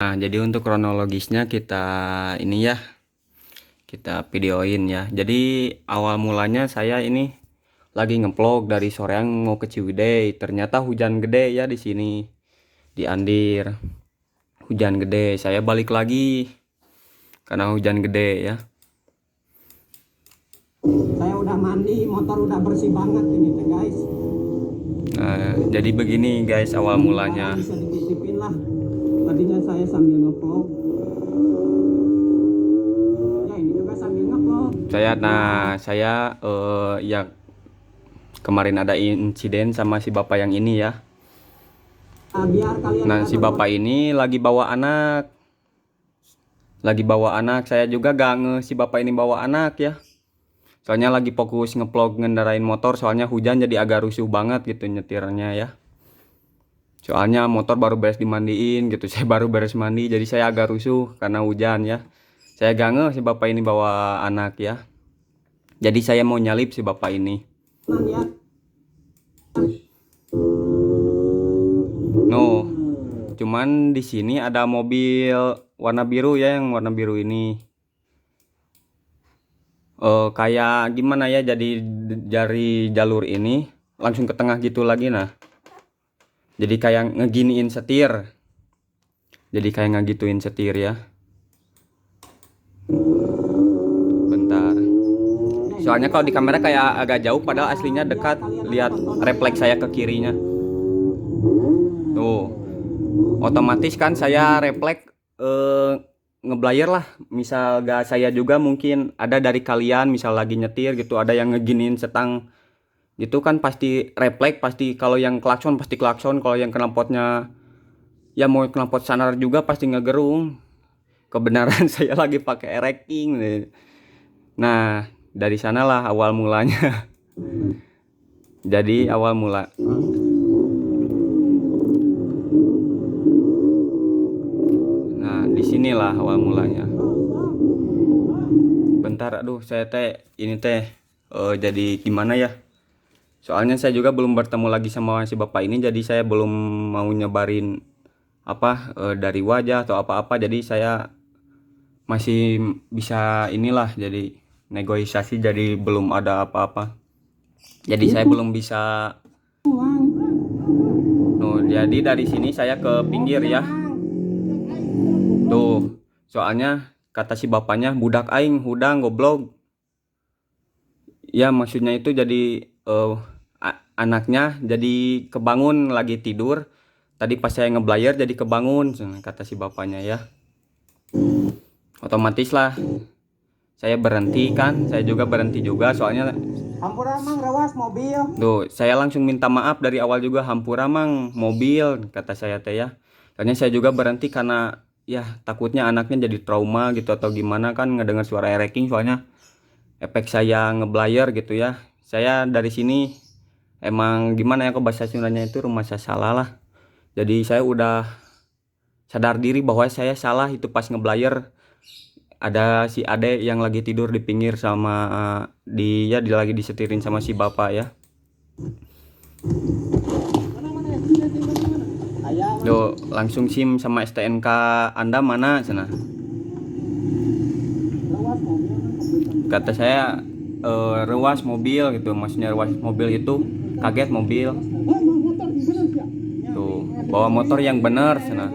Nah, jadi untuk kronologisnya kita ini ya, kita videoin ya. Jadi awal mulanya saya ini lagi ngevlog dari soreang mau ke Ciwidey. Ternyata hujan gede ya di sini di Andir. Hujan gede. Saya balik lagi karena hujan gede ya. Saya udah mandi, motor udah bersih banget ini teh guys. Nah, jadi begini guys awal mulanya. Bisa dititipin lah. Tadinya saya sambil ngevlog. Ya ini juga sambil ngevlog. Saya ya kemarin ada insiden sama si bapak yang ini ya. Biar kalian Nah, si bapak ini lagi bawa anak. Saya juga gak nge si bapak ini bawa anak ya. Soalnya lagi fokus ngevlog ngendarain motor, soalnya hujan jadi agak rusuh banget gitu nyetirnya ya. Soalnya motor baru beres dimandiin gitu. Saya baru beres mandi jadi saya agak rusuh karena hujan ya. Saya gak nge si bapak ini bawa anak ya. Jadi saya mau nyalip si bapak ini. No, cuman di sini ada mobil warna biru ya, yang warna biru ini. Kayak gimana ya, jadi dari jalur ini langsung ke tengah gitu lagi. Nah, jadi kayak ngeginiin setir. Jadi kayak ngegituin setir ya. Bentar. Soalnya kalau di kamera kayak agak jauh, padahal aslinya dekat. Lihat refleks saya ke kirinya. Tuh, otomatis kan saya refleks ngeblayer lah. Misal gak saya juga mungkin ada dari kalian misal lagi nyetir gitu, ada yang ngeginiin setang gitu kan, pasti refleks, pasti kalau yang klakson pasti klakson, kalau yang knalpotnya ya mau knalpot standar juga pasti ngegerung. Kebenaran saya lagi pakai ereking. Nah, dari sanalah awal mulanya. Jadi awal mula Nah, disinilah awal mulanya. Bentar, aduh, saya ini jadi gimana ya? Soalnya saya juga belum bertemu lagi sama si bapak ini, jadi saya belum mau nyebarin apa dari wajah atau apa-apa. Jadi saya masih bisa inilah, jadi negosiasi, jadi belum ada apa-apa. Jadi saya belum bisa. Jadi dari sini saya ke pinggir ya. Tuh, soalnya kata si bapaknya budak aing hudang goblok. Ya maksudnya itu jadi anaknya jadi kebangun lagi tidur. Tadi pas saya ngeblayer jadi kebangun, kata si bapaknya ya. Otomatis lah saya berhenti kan, saya juga berhenti juga soalnya. Hampura mang rawas mobil. Tuh, saya langsung minta maaf dari awal juga, hampura mang mobil, kata saya teh ya. Soalnya saya juga berhenti karena ya takutnya anaknya jadi trauma gitu atau gimana kan ngedengar suara ereking, soalnya efek saya ngeblayer gitu ya. Saya dari sini emang gimana ya, ke bahasa Sundanya itu rumah saya salah lah. Jadi saya udah sadar diri bahwa saya salah itu pas ngeblayer. Ada si ade yang lagi tidur di pinggir sama dia lagi disetirin sama si bapak ya. Yo, langsung SIM sama STNK Anda mana sana? Kata saya ruas mobil gitu, maksudnya ruas mobil itu kaget mobil. Tuh, bawa motor yang benar sana.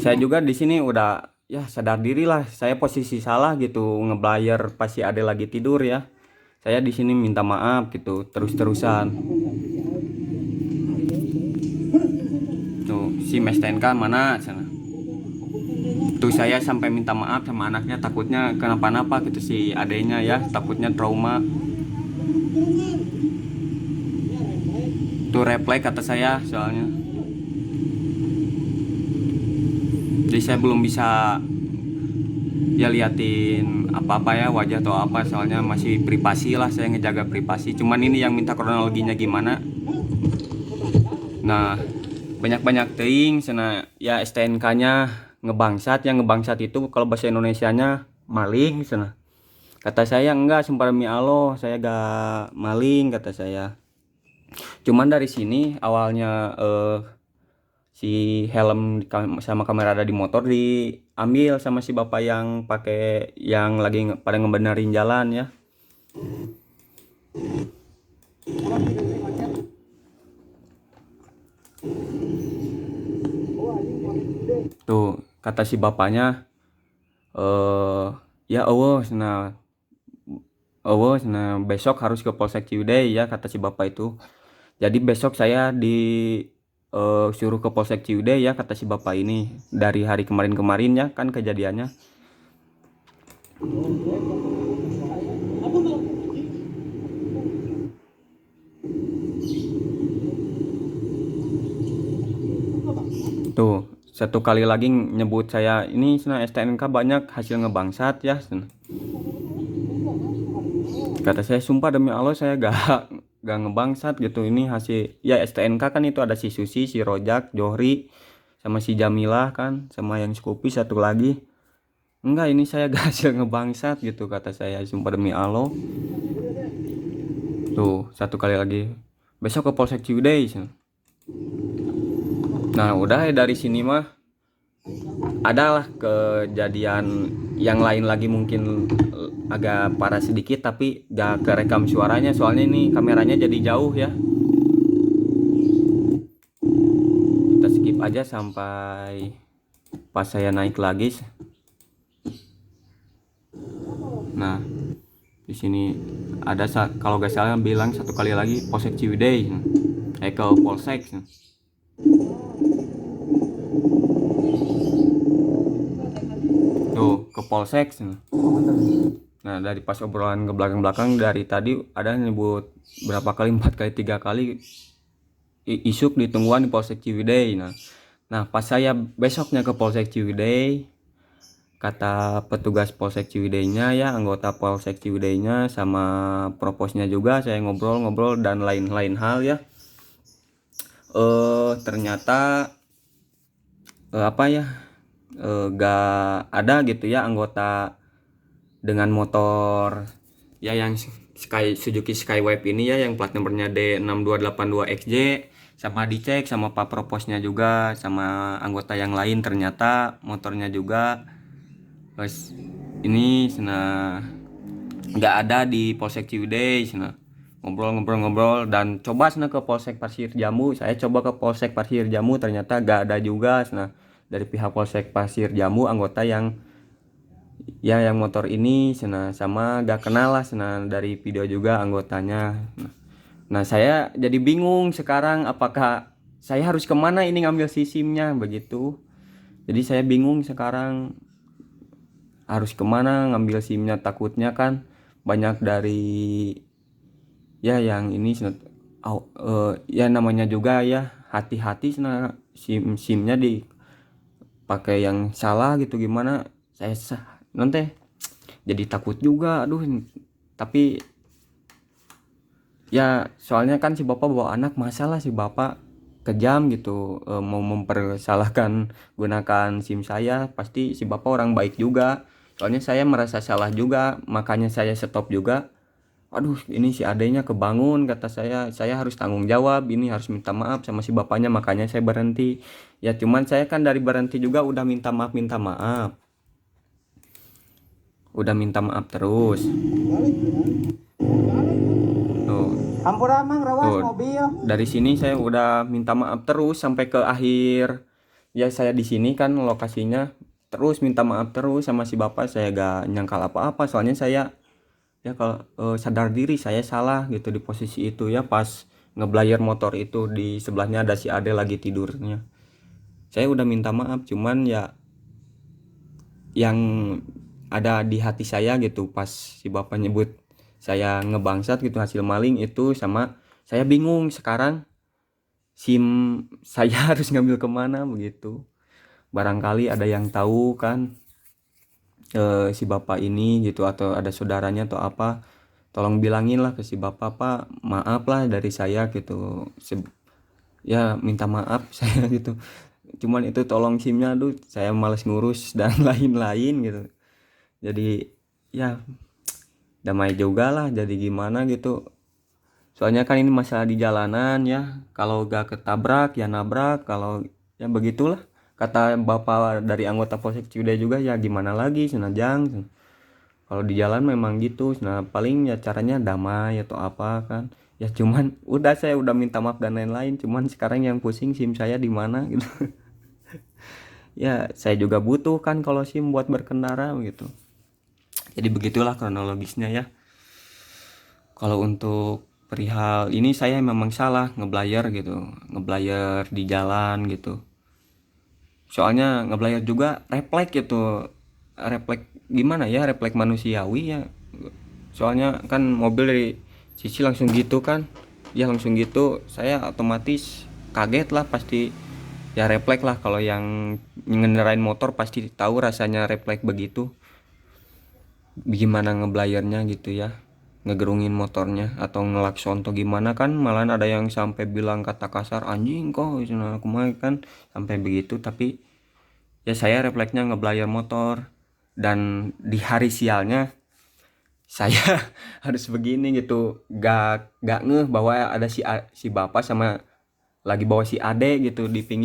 Saya juga di sini udah ya sadar diri lah, saya posisi salah gitu ngeblayer pas si ade lagi tidur ya. Saya di sini minta maaf gitu terus-terusan. Tuh, si STNK mana sana? Tuh saya sampai minta maaf sama anaknya, takutnya kenapa-napa gitu si adenya ya, takutnya trauma. Tuh refleks kata saya soalnya. Jadi saya belum bisa ya liatin apa-apa ya, wajah atau apa, soalnya masih privasi lah, saya ngejaga privasi. Cuman ini yang minta kronologinya gimana. Nah, banyak-banyak teing sana ya, STNK-nya ngebangsat. Yang ngebangsat itu kalau bahasa Indonesianya maling sana. Kata saya enggak, sumpah demi Allah saya gak maling, kata saya. Cuman dari sini awalnya si helm sama kamera ada di motor diambil sama si bapak yang pakai yang lagi pada ngebenerin jalan ya. Tuh kata si bapaknya, ya besok harus ke Polsek Ciwidey ya, kata si bapak itu. Jadi besok saya suruh ke Polsek Ciwidey ya, kata si bapak ini, dari hari kemarin-kemarin ya kan kejadiannya. Tuh satu kali lagi nyebut saya ini STNK banyak hasil ngebangsat ya. Kata saya, sumpah demi Allah saya gak ngebangsat gitu, ini hasil ya STNK kan, itu ada si Susi, si Rojak, Johri, sama si Jamilah kan, sama yang Scoopy satu lagi. Enggak, ini saya gak hasil ngebangsat gitu, kata saya, sumpah demi Allah. Tuh satu kali lagi, besok ke Polsek Ciwidey. Nah udah dari sini mah adalah kejadian yang lain lagi, mungkin agak parah sedikit tapi gak kerekam suaranya, soalnya ini kameranya jadi jauh ya. Kita skip aja sampai pas saya naik lagi. Nah di sini ada kalau gak salah bilang satu kali lagi Polsek Ciwidey, ke Polsek. Tuh ke Polsek. Nah dari pas obrolan ke belakang-belakang dari tadi ada nyebut berapa kali, 4 kali 3 kali isuk ditungguan di Polsek Ciwidey. Nah pas saya besoknya ke Polsek Ciwidey, kata petugas Polsek Ciwidey-nya ya, anggota Polsek Ciwidey-nya sama proposnya juga, saya ngobrol-ngobrol dan lain-lain hal ya. Ternyata gak ada gitu ya anggota dengan motor ya yang Suzuki Skywave ini ya, yang plat nomornya D6282XJ, sama dicek sama Pak Proposnya juga sama anggota yang lain, ternyata motornya juga ini nggak ada di Polsek Ciwidey. Ngobrol-ngobrol dan coba ke Polsek Pasir Jambu, saya coba ke Polsek Pasir Jambu, ternyata gak ada juga dari pihak Polsek Pasir Jambu anggota yang motor ini sama gak kenal lah dari video juga anggotanya. Nah saya jadi bingung sekarang, apakah saya harus kemana ini ngambil si SIM-nya begitu. Jadi saya bingung sekarang harus kemana ngambil SIM-nya, takutnya kan banyak dari ya yang ini ya namanya juga ya, hati-hati SIM-nya dipakai yang salah gitu, gimana saya nanti jadi takut juga. Aduh, tapi ya soalnya kan si bapak bawa anak, masalah si bapak kejam gitu, mau mempersalahkan gunakan SIM saya, pasti si bapak orang baik juga. Soalnya saya merasa salah juga, makanya saya stop juga. Aduh, ini si adenya kebangun, kata saya harus tanggung jawab, ini harus minta maaf sama si bapaknya, makanya saya berhenti. Ya cuman saya kan dari berhenti juga udah minta maaf terus. Tuh, Ampuramang rawas tuh, mobil. dari sini saya udah minta maaf terus sampai ke akhir. Ya saya di sini kan lokasinya, terus minta maaf terus sama si bapak, saya gak nyangkal apa-apa, soalnya saya ya kalau sadar diri saya salah gitu di posisi itu ya, pas ngeblayer motor itu di sebelahnya ada si Ade lagi tidurnya. Saya udah minta maaf, cuman ya yang ada di hati saya gitu pas si bapak nyebut saya ngebangsat gitu, hasil maling itu, sama saya bingung sekarang SIM saya harus ngambil kemana begitu. Barangkali ada yang tahu kan si bapak ini gitu, atau ada saudaranya atau apa, tolong bilangin lah ke si bapak, Pak maaf lah dari saya gitu, ya minta maaf saya gitu, cuman itu tolong SIM-nya, aduh saya males ngurus dan lain-lain gitu. Jadi ya damai juga lah, jadi gimana gitu, soalnya kan ini masalah di jalanan ya, kalau gak ketabrak ya nabrak, kalau Ya begitulah kata bapak dari anggota Polsek Ciwidey juga, ya gimana lagi senajang kalau di jalan memang gitu. Nah paling ya caranya damai atau apa kan, ya cuman udah saya udah minta maaf dan lain-lain, cuman sekarang yang pusing SIM saya di mana gitu. Ya saya juga butuh kan kalau SIM buat berkendara gitu. Jadi begitulah kronologisnya ya. Kalau untuk perihal ini saya memang salah ngeblayer gitu, ngeblayer di jalan gitu. Soalnya ngeblayer juga refleks gitu, refleks gimana ya, refleks manusiawi ya. Soalnya kan mobil dari sisi langsung gitu kan, ya langsung gitu, saya otomatis kaget lah pasti. Ya refleks lah, kalau yang ngendarain motor pasti tahu rasanya refleks begitu, gimana ngeblayernya gitu ya, ngegerungin motornya atau ngelakson atau gimana kan, malahan ada yang sampai bilang kata kasar, anjing kok aku mah kan, sampai begitu. Tapi ya saya refleksnya ngeblayer motor, dan di hari sialnya saya harus begini gitu, gak ngeh bahwa ada si bapak sama lagi bawa si ade gitu di pinggir